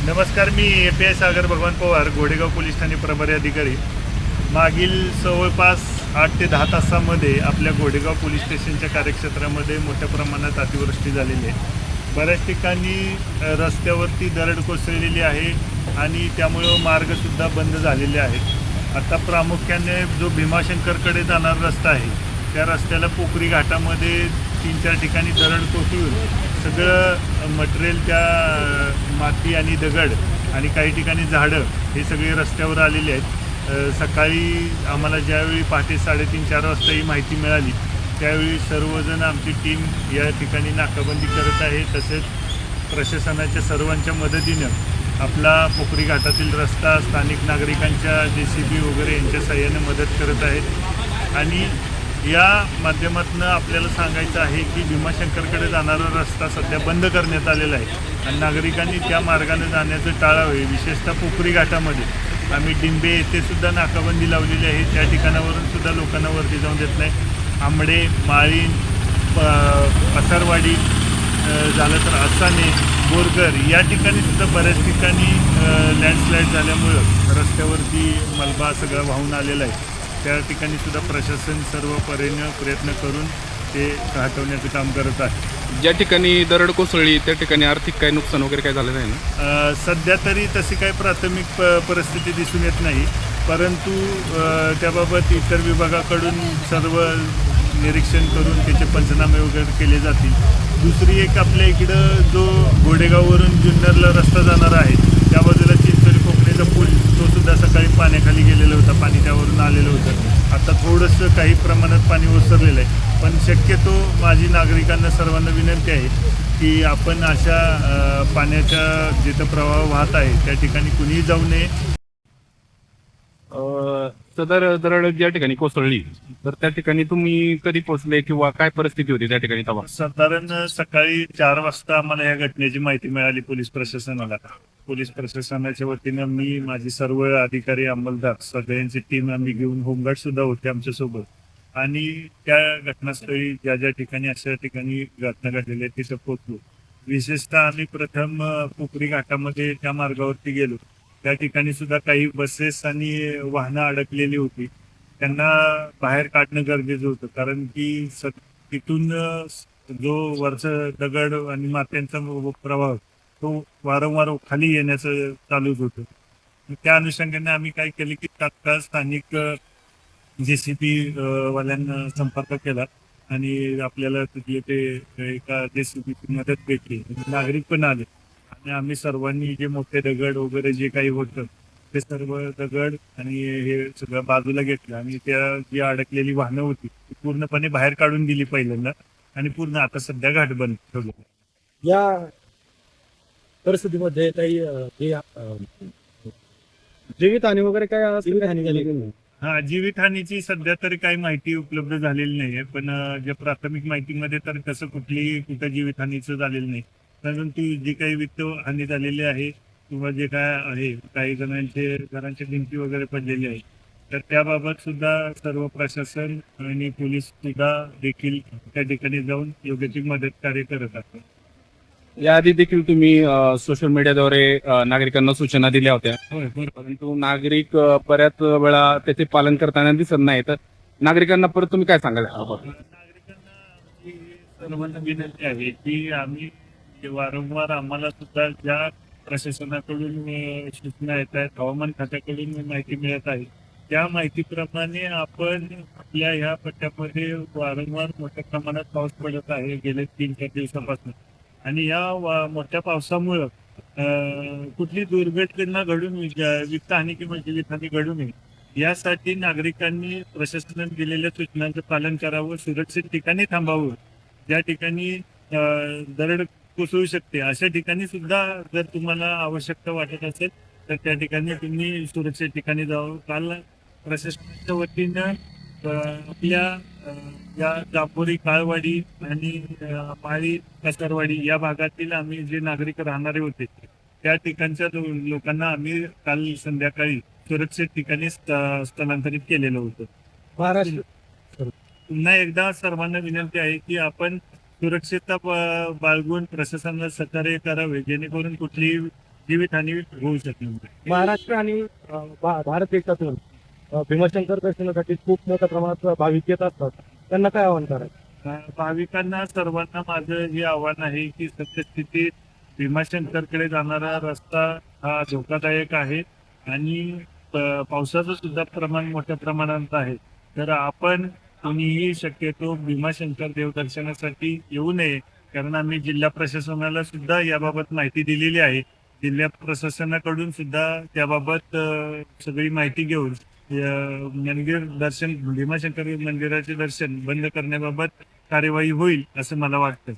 नमस्कार, मी API सागर भगवान Pawar, घोडेगाव police Thane प्रभारी अधिकारी. मागील जवळपास 8 ते 10 तासामध्ये आपल्या घोडेगाव पोलीस स्टेशनच्या कार्यक्षेत्रामध्ये मोठ्या प्रमाणात अतिवृष्टी झालेली आहे. बऱ्याच ठिकाणी रस्त्यावरती दरड कोसळलेली आहे आणि त्यामुळं मार्गसुद्धा बंद झालेले आहेत. आता प्रामुख्याने जो भीमाशंकरकडे जाणारा रस्ता आहे, त्या रस्त्याला पोखरी घाटामध्ये 3-4 ठिकाणी दरड कोसळून सगळं मटेरियल, त्या माती आणि दगड आणि काही ठिकाणी झाडं हे सगळे रस्त्यावर आलेले आहेत. सकाळी आम्हाला ज्यावेळी पहाटे 3:30-4 वाजता ही माहिती मिळाली, त्यावेळी सर्वजण आमची टीम या ठिकाणी नाकाबंदी करत आहे. तसेच प्रशासनाच्या सर्वांच्या मदतीनं आपला पोखरी घाटातील रस्ता स्थानिक नागरिकांच्या JCB वगैरे यांच्या सहाय्याने मदत करत आहेत. आणि या माध्यमातून आपल्याला सांगायचं आहे की भीमाशंकरकडे जाणारा रस्ता सध्या बंद करण्यात आलेला आहे आणि नागरिकांनी त्या मार्गाने जाण्याचं टाळावे. विशेषतः पोखरी घाटामध्ये आम्ही डिंबे येथे सुद्धा नाकाबंदी लावलेली आहे. त्या ठिकाणावरून सुद्धा लोकांना वरती जाऊन देत नाही. आंबडे, माळीण, असरवाडी, झालं तर असाने, बोरगर या ठिकाणी सुद्धा बऱ्याच ठिकाणी लँडस्लाईड झाल्यामुळं रस्त्यावरती मलबा सगळा वाहून आलेला आहे. त्या ठिकाणी सुद्धा प्रशासन सर्व परीने प्रयत्न करून ते हटवण्याचं काम करत आहे. ज्या ठिकाणी दरड कोसळली त्या ठिकाणी आर्थिक काही नुकसान वगैरे काय झालं नाही ना? सध्या तरी तशी काही प्राथमिक परिस्थिती दिसून येत नाही, परंतु त्याबाबत इतर विभागाकडून सर्व निरीक्षण करून त्याचे पंचनामे वगैरे केले जातील. दुसरी एक आपल्या इकडं जो घोडेगाववरून जुन्नरला रस्ता जाणारा आहे, त्या बाजूला चिंचोली कोकणेचा पूल, तो सुद्धा सकाळी पाण्याखाली गेलेला होता, पाणी त्यावरून आलेलं होतं. आता थोडंसं काही प्रमाणात पाणी ओसरलेलं आहे, पण शक्यतो माझी नागरिकांना सर्वांना विनंती आहे की आपण अशा पाण्याच्या जिथं प्रवाह वाहत आहे त्या ठिकाणी कुणीही जाऊ नये. सदर दरड ज्या ठिकाणी कोसळली तर त्या ठिकाणी तुम्ही कधी पोहोचले किंवा काय परिस्थिती होती त्या ठिकाणी तेव्हा? साधारण सकाळी 4 वाजता आम्हाला या घटनेची माहिती मिळाली पोलीस प्रशासनाला. पोलीस प्रशासनाच्या वतीनं मी, माझी सर्व अधिकारी, अंमलदार सगळ्यांची टीम आम्ही घेऊन, होमगार्ड सुद्धा होते आमच्यासोबत, आणि त्या घटनास्थळी ज्या ज्या ठिकाणी अशा ठिकाणी घटना घडलेल्या आहेत तिथं पोहोचलो. विशेषतः आम्ही प्रथम पोखरी घाटामध्ये त्या मार्गावरती गेलो. त्या ठिकाणी सुद्धा काही बसेस आणि वाहनं अडकलेली होती. त्यांना बाहेर काढणं गरजेचं होतं, कारण की तिथून जो वरचा दगड आणि मात्यांचा प्रवाह तो वारंवार खाली येण्याचं चालूच होतं. त्या अनुषंगाने आम्ही काय केलं की तात्काळ स्थानिक JCB वाल्यांना संपर्क केला आणि आपल्याला तिथले ते एका JCB ची मदत भेटली. नागरिक पण आले आणि आम्ही सर्वांनी जे मोठे दगड वगैरे जे काही होतं ते सर्व दगड आणि हे सगळं बाजूला घेतलं आणि त्या जी अडकलेली वाहनं होती ती पूर्णपणे बाहेर काढून दिली पहिल्यांदा, आणि पूर्ण आता सध्या घाट बंद ठेवले. या परिस्थितीमध्ये काही जीवितहानी वगैरे काय जीवितहानी झाली? हा, जीवितहानीची सध्या तरी काही माहिती उपलब्ध झालेली नाहीये, पण ज्या प्राथमिक माहितीमध्ये तर तसं कुठं जीवितहानीचं झालेलं नाही. परंतु जी काही वित्त हानी झालेली आहे किंवा जे काय आहे, काही जणांचे घरांच्या भिंती वगैरे पडलेली आहे, तर त्याबाबत सुद्धा सर्व प्रशासन आणि पोलीस सुद्धा देखील त्या ठिकाणी जाऊन योग्य ती मदत कार्य करत असतात. याआधी देखील तुम्ही सोशल मीडियाद्वारे नागरिकांना सूचना दिल्या होत्या, होय, बरोबर. परंतु नागरिक बऱ्याच वेळा त्याचे पालन करताना दिसत नाही. तर नागरिकांना परत तुम्ही काय सांगाल? नागरिकांना आमची सर्वांना विनंती आहे की आम्ही वारंवार, आम्हाला सुद्धा ज्या प्रशासनाकडून सूचना येत आहेत, हवामान खात्याकडून माहिती मिळत आहे, त्या माहितीप्रमाणे आपण आपल्या ह्या पट्ट्यामध्ये वारंवार मोठ्या प्रमाणात पाऊस पडत आहे गेल्या 3-4 दिवसापासून, आणि या मोठ्या पावसामुळं कुठली दुर्घटना घडू नये, वित्तहानी किंवा जीवितहानी घडू नये, यासाठी नागरिकांनी प्रशासनाने दिलेल्या सूचनांचं पालन करावं, सुरक्षित ठिकाणी थांबावं. ज्या ठिकाणी दरड कोसळू शकते अशा ठिकाणी सुद्धा जर तुम्हाला आवश्यकता वाटत असेल तर त्या ठिकाणी तुम्ही सुरक्षित ठिकाणी जावं. काल प्रशासनाच्या वतीनं आपल्या या दापोरी, काळवाडी आणि माळी, कसरवाडी या भागातील आम्ही जे नागरिक राहणारे होते त्या ठिकाणच्या लोकांना आम्ही काल संध्याकाळी सुरक्षित ठिकाणी स्थलांतरित केलेलं होतं. महाराष्ट्र पुन्हा एकदा सर्वांना विनंती आहे की आपण सुरक्षितता बाळगून प्रशासनाला सहकार्य करावे, जेणेकरून कुठलीही जीवितहानी होऊ शकली नाही. महाराष्ट्र आणि भारत देशातून भीमाशंकर दर्शनासाठी खूप मोठ्या प्रमाणात भाविक येत असतात. त्यांना काय आव्हान करायचं? भाविकांना सर्वांना माझं हे आव्हान आहे की सत्यस्थितीत भीमाशंकरकडे जाणारा रस्ता हा धोकादायक आहे आणि पावसाचं सुद्धा प्रमाण मोठ्या प्रमाणात आहे. तर आपण कोणीही शक्यतो भीमाशंकर देवदर्शनासाठी येऊ नये, कारण आम्ही जिल्हा प्रशासनाला सुद्धा याबाबत माहिती दिलेली आहे. जिल्हा प्रशासनाकडून सुद्धा त्याबाबत सगळी माहिती घेऊन मंदिर दर्शन भीमाशंकर मंदिराचे दर्शन बंद करण्याबाबत कार्यवाही होईल असं मला वाटतं.